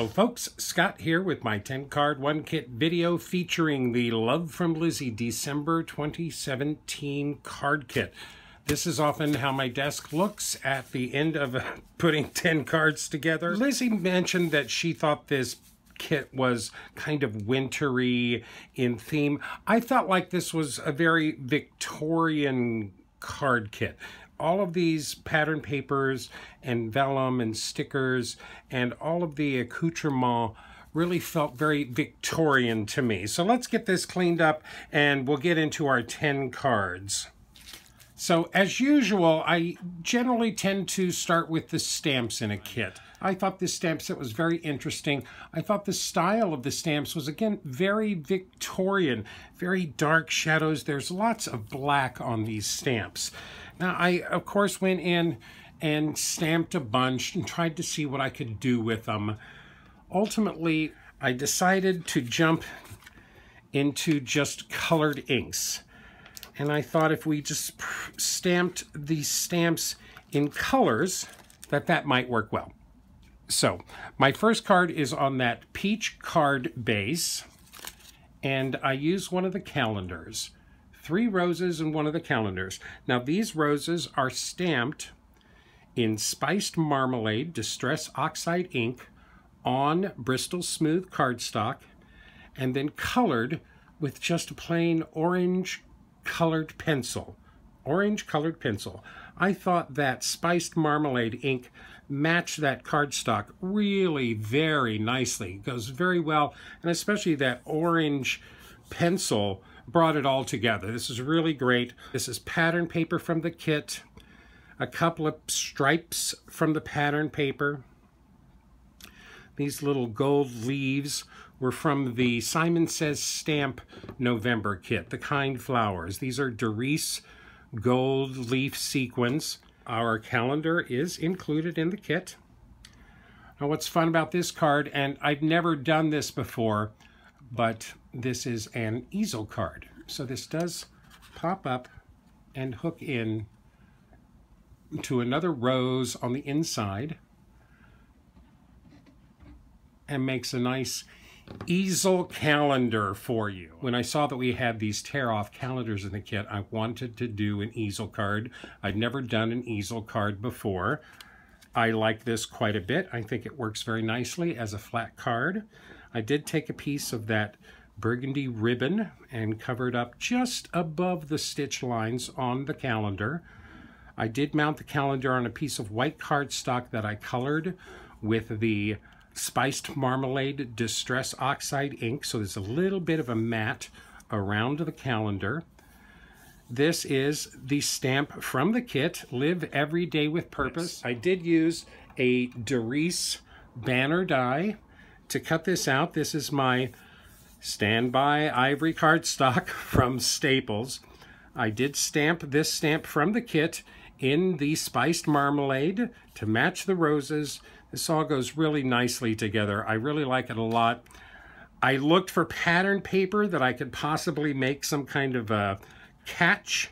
folks, Scott here with my 10 card 1 kit video featuring the Love from Lizi December 2017 card kit. This is often how my desk looks at the end of putting 10 cards together. Lizi mentioned that she thought this kit was kind of wintry in theme. I felt like this was a very Victorian card kit. All of these pattern papers and vellum and stickers and all of the accoutrement really felt very Victorian to me. So let's get this cleaned up and we'll get into our 10 cards. So as usual, I generally tend to start with the stamps in a kit. I thought this stamp set was very interesting. I thought the style of the stamps was, again, very Victorian, very dark shadows. There's lots of black on these stamps. Now, I, of course, went in and stamped a bunch and tried to see what I could do with them. Ultimately, I decided to jump into just colored inks. And I thought if we just stamped these stamps in colors, that might work well. So, my first card is on that peach card base, and I use one of the calendars. 3 roses in one of the calendars. Now, these roses are stamped in Spiced Marmalade Distress Oxide ink on Bristol Smooth cardstock, and then colored with just a plain orange colored pencil. Orange colored pencil. I thought that Spiced Marmalade ink matched that cardstock really very nicely. It goes very well, and especially that orange pencil brought it all together. This is really great. This is pattern paper from the kit, a couple of stripes from the pattern paper. These little gold leaves were from the Simon Says Stamp November kit, the kind flowers. These are Doris gold leaf sequins. Our calendar is included in the kit. Now, what's fun about this card, and I've never done this before, but this is an easel card. So this does pop up and hook in to another rose on the inside and makes a nice easel calendar for you. When I saw that we had these tear-off calendars in the kit, I wanted to do an easel card. I'd never done an easel card before. I like this quite a bit. I think it works very nicely as a flat card. I did take a piece of that burgundy ribbon and covered up just above the stitch lines on the calendar. I did mount the calendar on a piece of white cardstock that I colored with the Spiced Marmalade Distress Oxide ink, so there's a little bit of a matte around the calendar. This is the stamp from the kit, Live Every Day with Purpose. I did use a Doris banner die to cut this out. This is my standby ivory cardstock from Staples. I did stamp this stamp from the kit in the Spiced Marmalade to match the roses. This all goes really nicely together. I really like it a lot. I looked for pattern paper that I could possibly make some kind of a catch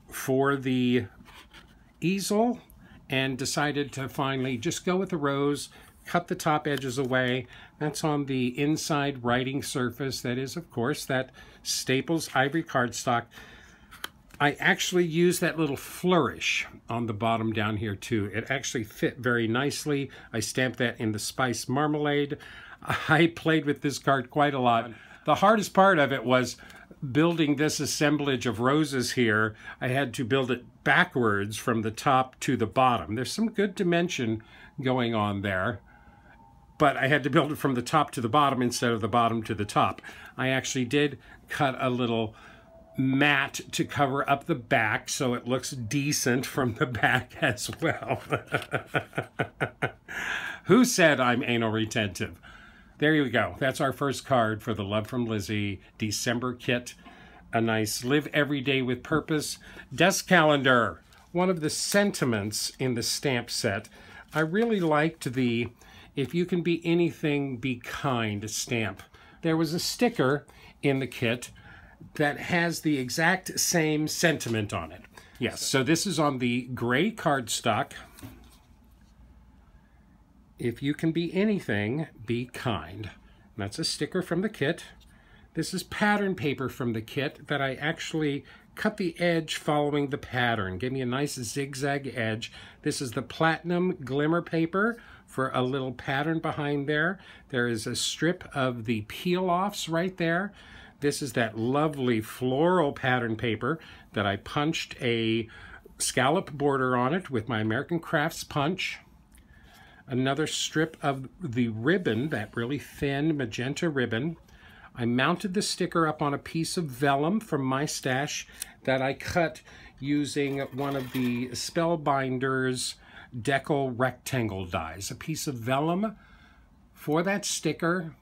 for the easel and decided to finally just go with the rose, cut the top edges away. That's on the inside writing surface. That is, of course, that Staples ivory cardstock. I actually used that little flourish on the bottom down here too. It actually fit very nicely. I stamped that in the Spiced Marmalade. I played with this card quite a lot. The hardest part of it was building this assemblage of roses here. I had to build it backwards from the top to the bottom. There's some good dimension going on there, but I had to build it from the top to the bottom instead of the bottom to the top. I actually did cut a little mat to cover up the back so it looks decent from the back as well. Who said I'm anal retentive? There you go. That's our first card for the Love from Lizi December kit. A nice Live Every Day with Purpose desk calendar. One of the sentiments in the stamp set, I really liked the If You Can Be Anything, Be Kind stamp. There was a sticker in the kit that has the exact same sentiment on it. Yes, so this is on the gray cardstock, If you can be anything, be kind. And that's a sticker from the kit. This is pattern paper from the kit that I actually cut the edge following the pattern. Gave me a nice zigzag edge. This is the platinum glimmer paper for a little pattern behind there. There is a strip of the peel-offs right there. This is that lovely floral pattern paper that I punched a scallop border on it with my American Crafts punch. Another strip of the ribbon, that really thin magenta ribbon. I mounted the sticker up on a piece of vellum from my stash that I cut using one of the Spellbinder's decal rectangle dies. A piece of vellum for that sticker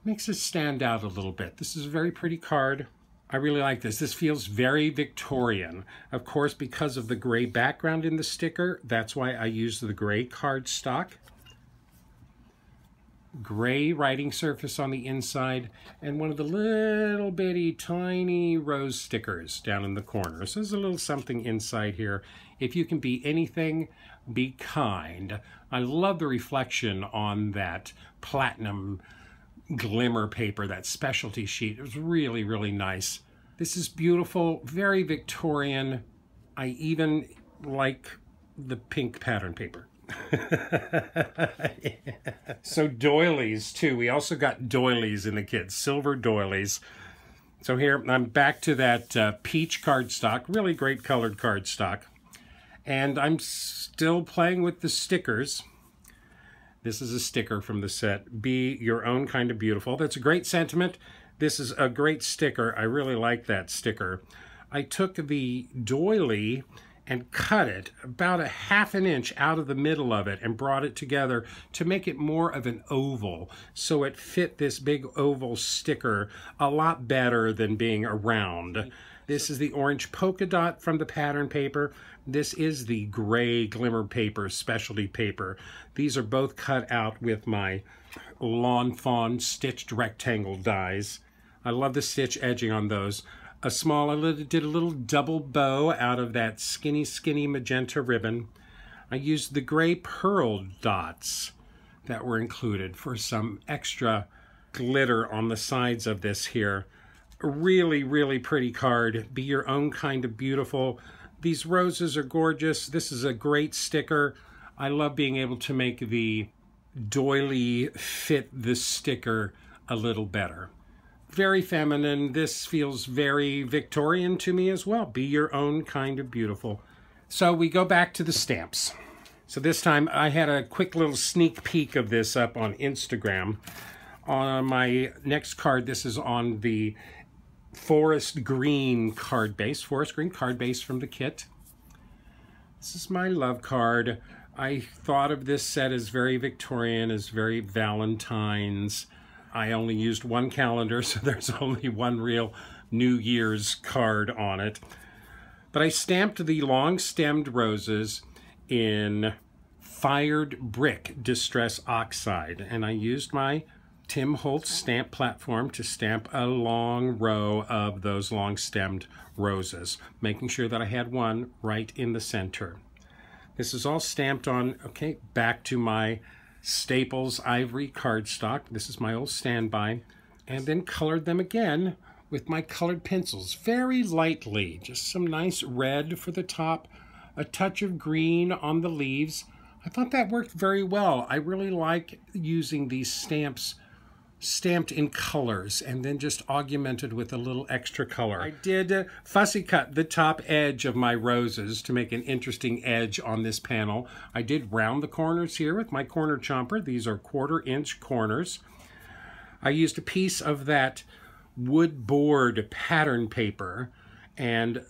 makes it stand out a little bit. This is a very pretty card. I really like this. This feels very Victorian. Of course, because of the gray background in the sticker, that's why I use the gray cardstock. Gray writing surface on the inside, and one of the little bitty tiny rose stickers down in the corner. So there's a little something inside here. If you can be anything, be kind. I love the reflection on that platinum glimmer paper, that specialty sheet. It was really, really nice. This is beautiful, very Victorian. I even like the pink pattern paper. So doilies too. We also got doilies in the kit, silver doilies. So here I'm back to that peach cardstock, really great colored cardstock. And I'm still playing with the stickers. This is a sticker from the set, Be Your Own Kind of Beautiful. That's a great sentiment. This is a great sticker. I really like that sticker. I took the doily and cut it about a ½ an inch out of the middle of it and brought it together to make it more of an oval. So it fit this big oval sticker a lot better than being a round. This is the orange polka dot from the pattern paper. This is the gray glimmer paper, specialty paper. These are both cut out with my Lawn Fawn stitched rectangle dies. I love the stitch edging on those. I did a little double bow out of that skinny magenta ribbon. I used the gray pearl dots that were included for some extra glitter on the sides of this here. A really, really pretty card. Be Your Own Kind of Beautiful. These roses are gorgeous. This is a great sticker. I love being able to make the doily fit the sticker a little better. Very feminine. This feels very Victorian to me as well. Be Your Own Kind of Beautiful. So we go back to the stamps. So this time I had a quick little sneak peek of this up on Instagram. On my next card, this is on the forest green card base from the kit. This is my love card. I thought of this set as very Victorian, as very Valentine's. I only used one calendar, so there's only one real New Year's card on it. But I stamped the long-stemmed roses in fired brick distress oxide, and I used my Tim Holtz stamp platform to stamp a long row of those long-stemmed roses, making sure that I had one right in the center. This is all stamped on, okay, back to my Staples ivory cardstock. This is my old standby. And then colored them again with my colored pencils, very lightly. Just some nice red for the top, a touch of green on the leaves. I thought that worked very well. I really like using these stamps stamped in colors and then just augmented with a little extra color. I did fussy cut the top edge of my roses to make an interesting edge on this panel. I did round the corners here with my corner chomper. These are 1/4 inch corners. I used a piece of that wood board pattern paper, and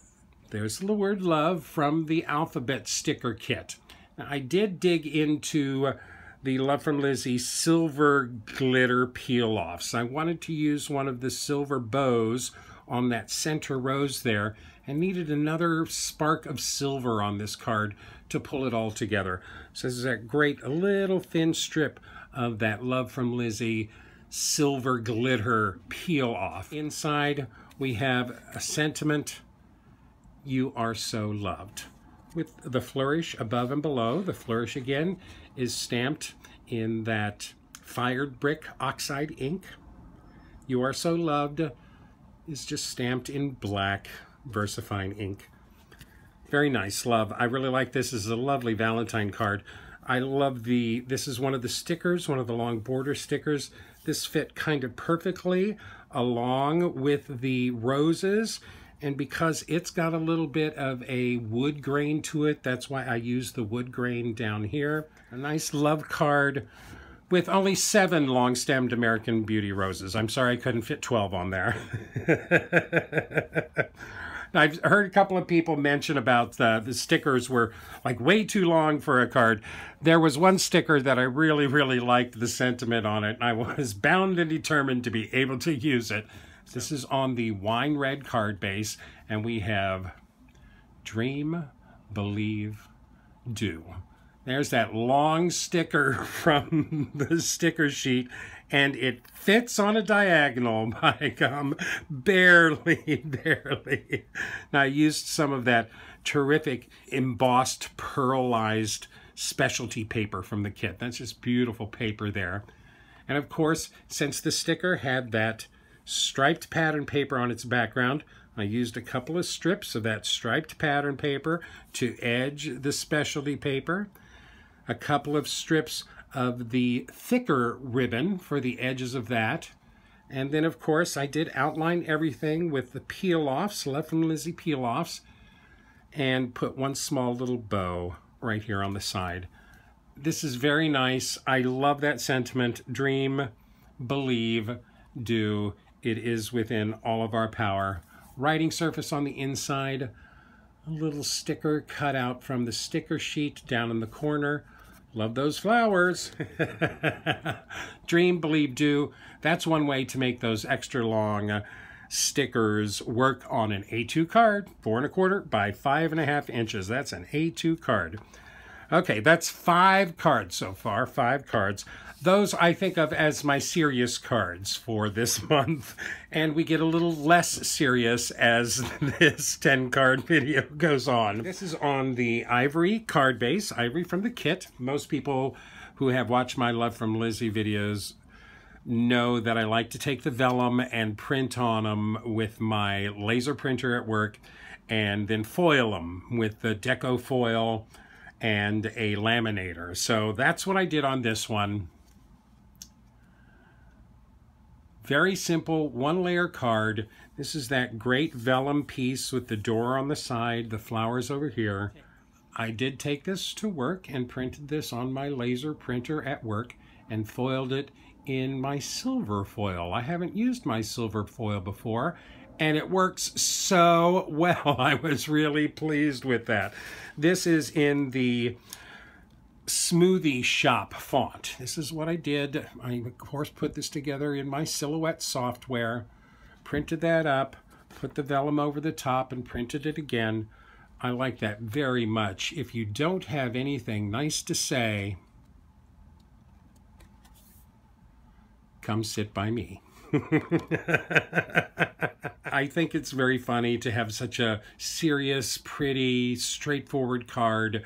there's the word love from the alphabet sticker kit. Now, I did dig into the Love from Lizi silver glitter peel-offs. I wanted to use one of the silver bows on that center rose there and needed another spark of silver on this card to pull it all together. So this is a great little thin strip of that Love from Lizi silver glitter peel-off. Inside we have a sentiment, you are so loved, with the flourish above and below. The flourish again is stamped in that fired brick oxide ink. You Are So Loved is just stamped in black VersaFine ink. Very nice, love. I really like this. This is a lovely Valentine card. I love this is one of the stickers, one of the long border stickers. This fit kind of perfectly along with the roses. And because it's got a little bit of a wood grain to it, that's why I use the wood grain down here. A nice love card with only 7 long-stemmed American Beauty roses. I'm sorry I couldn't fit 12 on there. I've heard a couple of people mention about the stickers were like way too long for a card. There was one sticker that I really, really liked the sentiment on it, and I was bound and determined to be able to use it. This is on the wine red card base, and we have Dream, Believe, Do. There's that long sticker from the sticker sheet, and it fits on a diagonal, by gum, barely. Now, I used some of that terrific embossed, pearlized specialty paper from the kit. That's just beautiful paper there. And of course, since the sticker had that striped pattern paper on its background, I used a couple of strips of that striped pattern paper to edge the specialty paper. A couple of strips of the thicker ribbon for the edges of that. And then, of course, I did outline everything with the peel-offs, Love from Lizi peel-offs, and put one small little bow right here on the side. This is very nice. I love that sentiment. Dream, believe, do. It is within all of our power. Writing surface on the inside. A little sticker cut out from the sticker sheet down in the corner. Love those flowers. Dream, believe, do. That's one way to make those extra long stickers work on an A2 card, 4 1/4 by 5.5 inches. That's an A2 card. Okay, that's 5 cards so far, 5 cards. Those I think of as my serious cards for this month, and we get a little less serious as this 10-card video goes on. This is on the ivory card base, ivory from the kit. Most people who have watched my Love from Lizi videos know that I like to take the vellum and print on them with my laser printer at work, and then foil them with the deco foil and a laminator. So that's what I did on this one. Very simple 1-layer card. This is that great vellum piece with the door on the side, the flowers over here. I did take this to work and printed this on my laser printer at work and foiled it in my silver foil. I haven't used my silver foil before, and it works so well. I was really pleased with that. This is in the Smoothie Shop font. This is what I did. I, of course, put this together in my Silhouette software, printed that up, put the vellum over the top, and printed it again. I like that very much. If you don't have anything nice to say, come sit by me. I think it's very funny to have such a serious, pretty, straightforward card.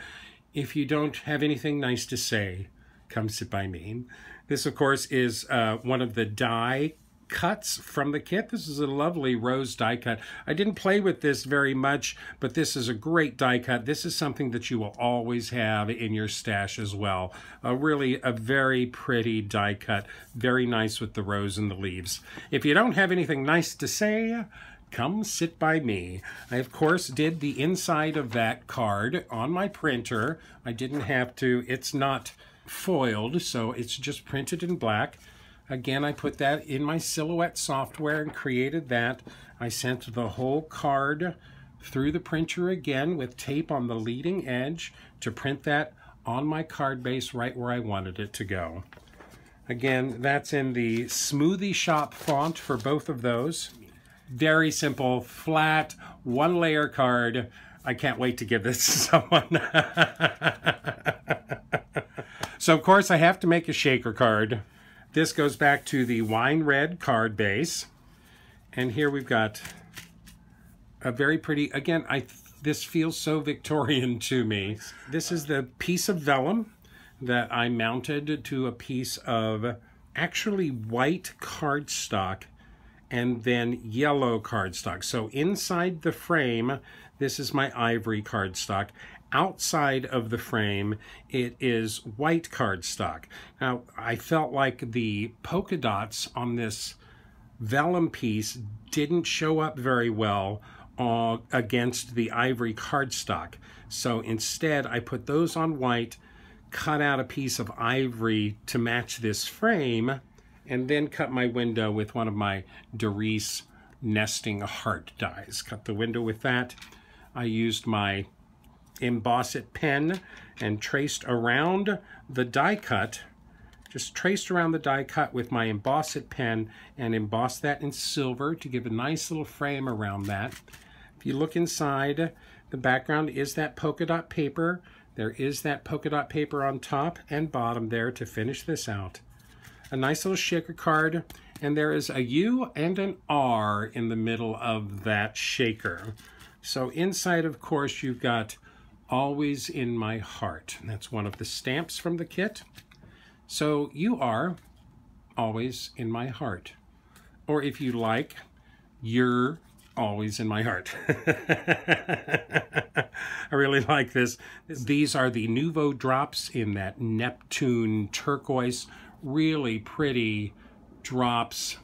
If you don't have anything nice to say, come sit by me. This, of course, is one of the die cuts from the kit. This is a lovely rose die cut. I didn't play with this very much, but this is a great die cut. This is something that you will always have in your stash as well. Really a very pretty die cut. Very nice with the rose and the leaves. If you don't have anything nice to say, come sit by me. I, of course, did the inside of that card on my printer. I didn't have to. It's not foiled, so it's just printed in black. Again, I put that in my Silhouette software and created that. I sent the whole card through the printer again with tape on the leading edge to print that on my card base right where I wanted it to go. Again, that's in the Smoothie Shop font for both of those. Very simple, flat, 1-layer card. I can't wait to give this to someone. So, of course, I have to make a shaker card. This goes back to the wine red card base. And here we've got a very pretty, again, this feels so Victorian to me. This is the piece of vellum that I mounted to a piece of actually white cardstock and then yellow cardstock. So inside the frame, this is my ivory cardstock. Outside of the frame, it is white cardstock. Now, I felt like the polka dots on this vellum piece didn't show up very well against the ivory cardstock. So instead, I put those on white, cut out a piece of ivory to match this frame, and then cut my window with one of my Doris nesting heart dies. Cut the window with that. I used my Emboss It pen and traced around the die cut, just traced around the die cut with my Emboss It pen and embossed that in silver to give a nice little frame around that. If you look inside, the background is that polka dot paper. There is that polka dot paper on top and bottom there to finish this out. A nice little shaker card, and there is a U and an R in the middle of that shaker. So inside, of course, you've got Always in My Heart. That's one of the stamps from the kit. So you are always in my heart. Or if you like, you're always in my heart. I really like this. These are the Nouveau drops in that Neptune turquoise. Really pretty drops.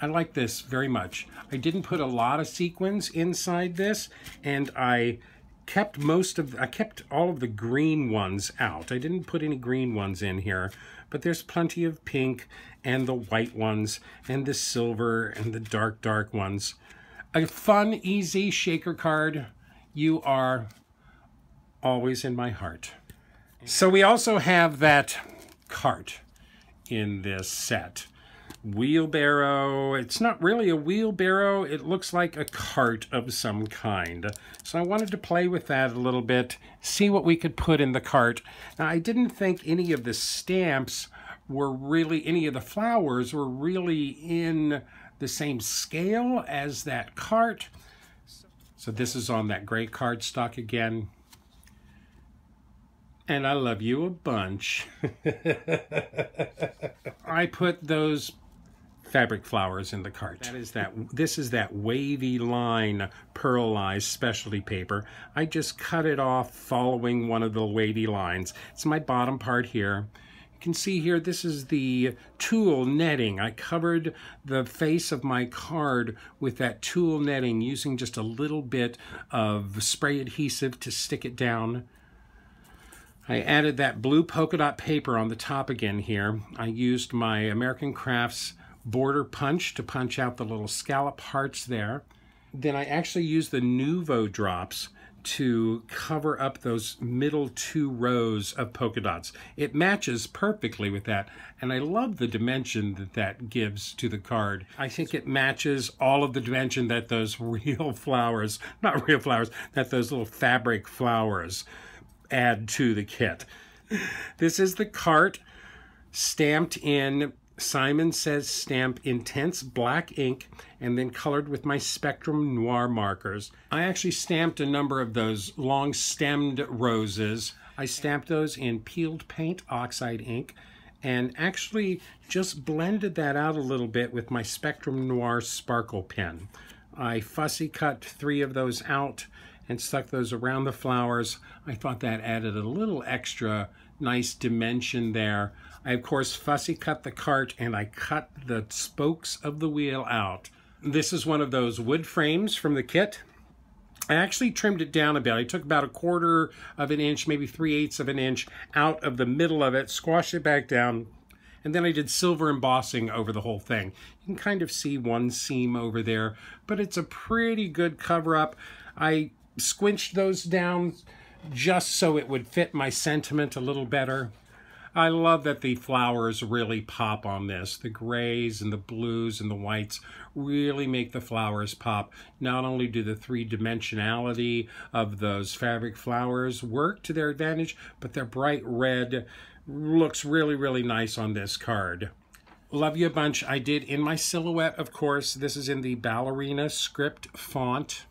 I like this very much. I didn't put a lot of sequins inside this, and I kept all of the green ones out. I didn't put any green ones in here, but there's plenty of pink and the white ones and the silver and the dark ones. A fun, easy shaker card. You are always in my heart. So we also have that cart in this set. Wheelbarrow. It's not really a wheelbarrow. It looks like a cart of some kind. So I wanted to play with that a little bit, see what we could put in the cart. Now, I didn't think any of the stamps were really, any of the flowers were really in the same scale as that cart. So this is on that gray cardstock again. And I love you a bunch. I put those fabric flowers in the cart. This is that wavy line pearlized specialty paper. I just cut it off following one of the wavy lines. It's my bottom part here. You can see here, this is the tulle netting. I covered the face of my card with that tulle netting using just a little bit of spray adhesive to stick it down. I added that blue polka dot paper on the top again here. I used my American Crafts border punch to punch out the little scallop hearts there. Then I actually used the Nouveau drops to cover up those middle two rows of polka dots. It matches perfectly with that, and I love the dimension that that gives to the card. I think it matches all of the dimension that those real flowers, not real flowers, that those little fabric flowers add to the kit. This is the cart stamped in Simon Says stamp intense black ink and then colored with my Spectrum Noir markers. I actually stamped a number of those long stemmed roses. I stamped those in peeled paint oxide ink and actually just blended that out a little bit with my Spectrum Noir sparkle pen. I fussy cut 3 of those out and stuck those around the flowers. I thought that added a little extra nice dimension there. I, of course, fussy cut the cart and I cut the spokes of the wheel out. This is one of those wood frames from the kit. I actually trimmed it down a bit. I took about 1/4 of an inch, maybe 3/8 of an inch out of the middle of it, squashed it back down, and then I did silver embossing over the whole thing. You can kind of see one seam over there, but it's a pretty good cover-up. I squinched those down just so it would fit my sentiment a little better. I love that the flowers really pop on this. The grays and the blues and the whites really make the flowers pop. Not only do the 3-dimensionality of those fabric flowers work to their advantage, but their bright red looks really, really nice on this card. Love you a bunch. I did in my silhouette, of course. This is in the ballerina script font.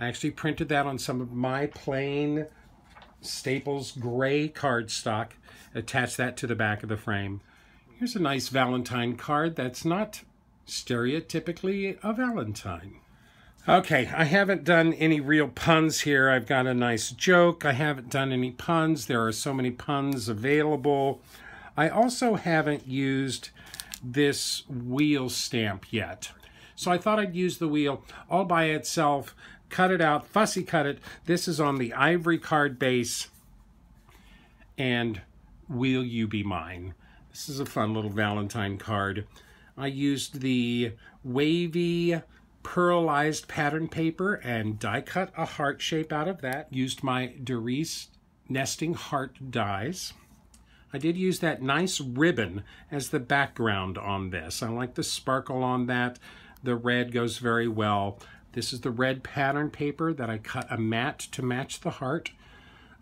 I actually printed that on some of my plain Staples gray cardstock. Attach that to the back of the frame. Here's a nice Valentine card that's not stereotypically a Valentine. Okay, I haven't done any real puns here. I've got a nice joke. I haven't done any puns. There are so many puns available. I also haven't used this wheel stamp yet. So I thought I'd use the wheel all by itself, cut it out, fussy cut it. This is on the ivory card base. And Will You Be Mine? This is a fun little Valentine card. I used the wavy pearlized pattern paper and die cut a heart shape out of that. Used my Doris nesting heart dies. I did use that nice ribbon as the background on this. I like the sparkle on that. The red goes very well. This is the red pattern paper that I cut a mat to match the heart.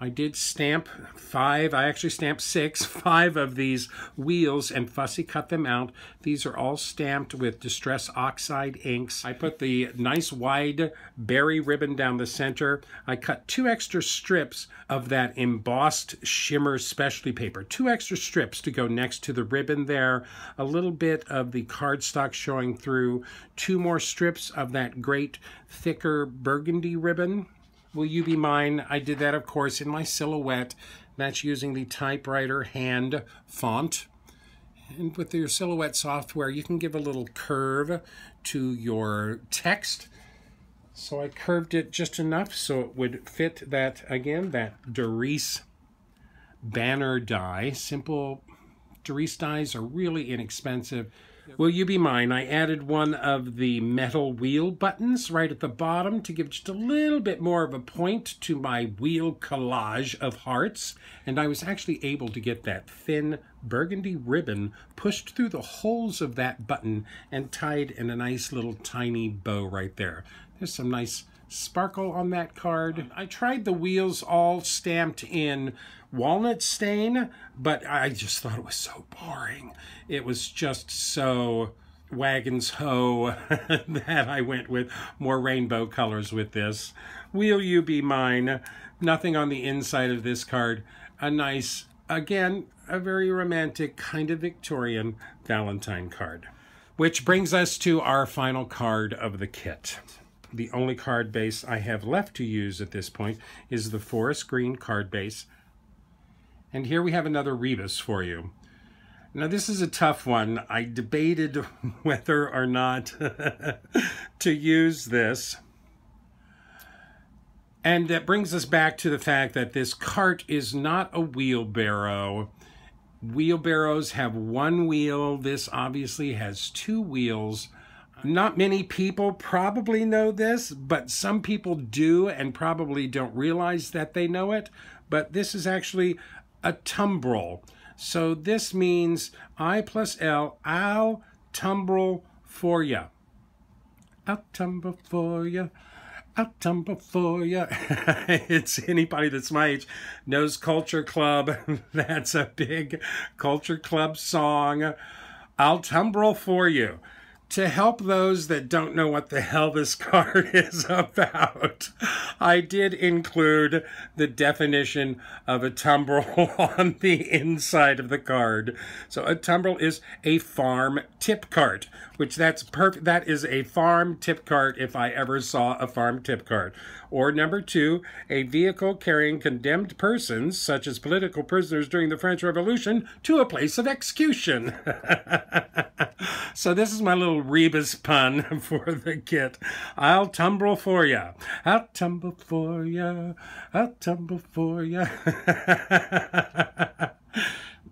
I did stamp 5, I actually stamped 5 of these wheels and fussy cut them out. These are all stamped with Distress Oxide inks. I put the nice wide berry ribbon down the center. I cut 2 extra strips of that embossed shimmer specialty paper. 2 extra strips to go next to the ribbon there. A little bit of the cardstock showing through. 2 more strips of that great thicker burgundy ribbon. Will You Be Mine? I did that, of course, in my silhouette. That's using the typewriter hand font. And with your silhouette software, you can give a little curve to your text. So I curved it just enough so it would fit that, again, that Doris banner die. Simple Doris dies are really inexpensive. Will You Be Mine? I added one of the metal wheel buttons right at the bottom to give just a little bit more of a point to my wheel collage of hearts. And I was actually able to get that thin burgundy ribbon pushed through the holes of that button and tied in a nice little tiny bow right there. There's some nice sparkle on that card. I tried the wheels all stamped in walnut stain, but I just thought it was so boring. It was just so wagons ho that I went with more rainbow colors with this. Will You Be Mine? Nothing on the inside of this card. A nice, again, a very romantic, kind of Victorian Valentine card. Which brings us to our final card of the kit. The only card base I have left to use at this point is the forest green card base. And here we have another rebus for you. Now this is a tough one. I debated whether or not to use this. And that brings us back to the fact that this cart is not a wheelbarrow. Wheelbarrows have one wheel. This obviously has 2 wheels. Not many people probably know this, but some people do and probably don't realize that they know it. But this is actually a tumbrel. So this means I plus L, I'll tumbrel for ya. I'll tumble for ya. I'll tumble for ya. It's anybody that's my age knows Culture Club. That's a big Culture Club song. I'll tumbrel for you. To help those that don't know what the hell this card is about, I did include the definition of a tumbrel on the inside of the card. So a tumbrel is a farm tip cart, which that's perfect. That is a farm tip cart if I ever saw a farm tip cart. Or number 2, a vehicle carrying condemned persons, such as political prisoners during the French Revolution, to a place of execution. So this is my little rebus pun for the kit. I'll tumbrel for ya. I'll tumble for ya. I'll tumble for ya.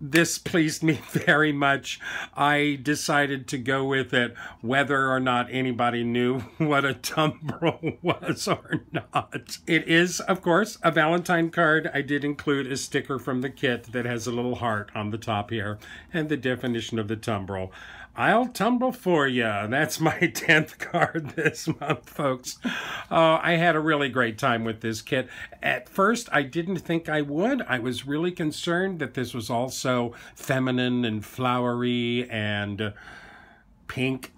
This pleased me very much. I decided to go with it whether or not anybody knew what a tumbrel was or not. It is, of course, a Valentine card. I did include a sticker from the kit that has a little heart on the top here and the definition of the tumbrel. I'll tumble for ya. That's my 10th card this month, folks. I had a really great time with this kit. At first, I didn't think I would. I was really concerned that this was also feminine and flowery and pink.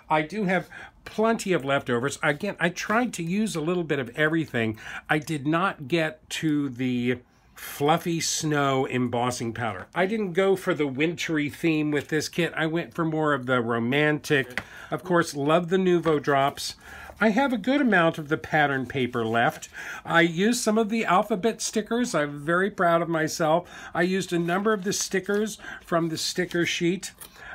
I do have plenty of leftovers. Again, I tried to use a little bit of everything. I did not get to the fluffy snow embossing powder. I didn't go for the wintry theme with this kit. I went for more of the romantic. Of course, love the Nuvo drops. I have a good amount of the pattern paper left. I used some of the alphabet stickers. I'm very proud of myself. I used a number of the stickers from the sticker sheet.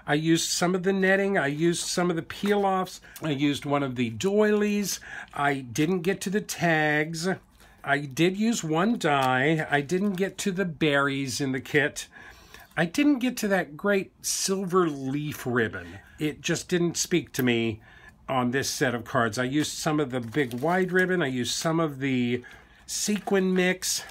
I used some of the netting. I used some of the peel-offs. I used one of the doilies. I didn't get to the tags. I did use one die. I didn't get to the berries in the kit. I didn't get to that great silver leaf ribbon. It just didn't speak to me on this set of cards. I used some of the big wide ribbon. I used some of the sequin mix.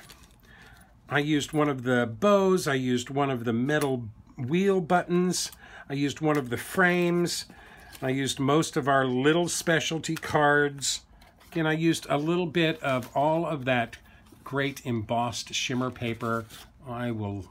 I used one of the bows. I used one of the metal wheel buttons. I used one of the frames. I used most of our little specialty cards. Again, I used a little bit of all of that great embossed shimmer paper. I will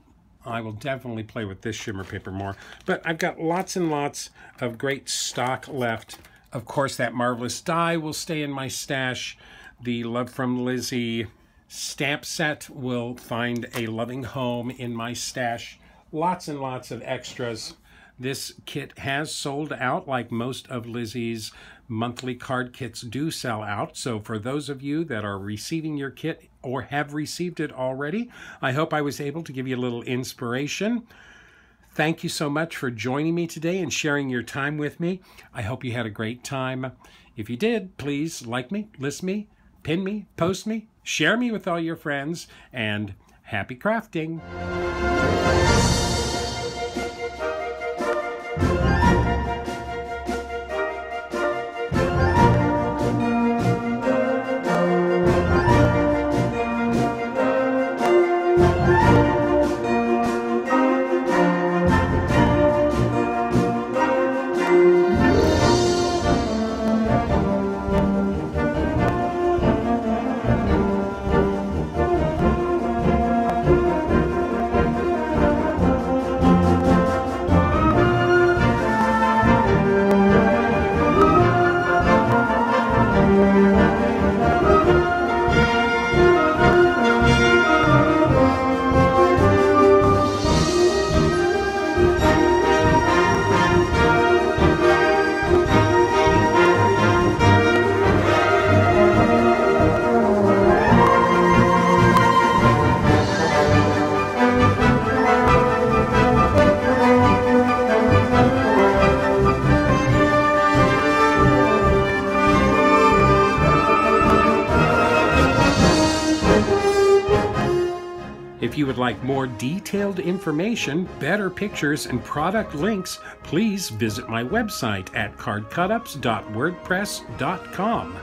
definitely play with this shimmer paper more. But I've got lots and lots of great stock left. Of course, that marvelous die will stay in my stash. The Love from Lizi stamp set will find a loving home in my stash. Lots and lots of extras. This kit has sold out, like most of Lizi's monthly card kits do sell out. So for those of you that are receiving your kit or have received it already, I hope I was able to give you a little inspiration. Thank you so much for joining me today and sharing your time with me. I hope you had a great time. If you did, please like me, list me, pin me, post me, share me with all your friends, and happy crafting. If you would like more detailed information, better pictures, and product links, please visit my website at cardcutups.wordpress.com.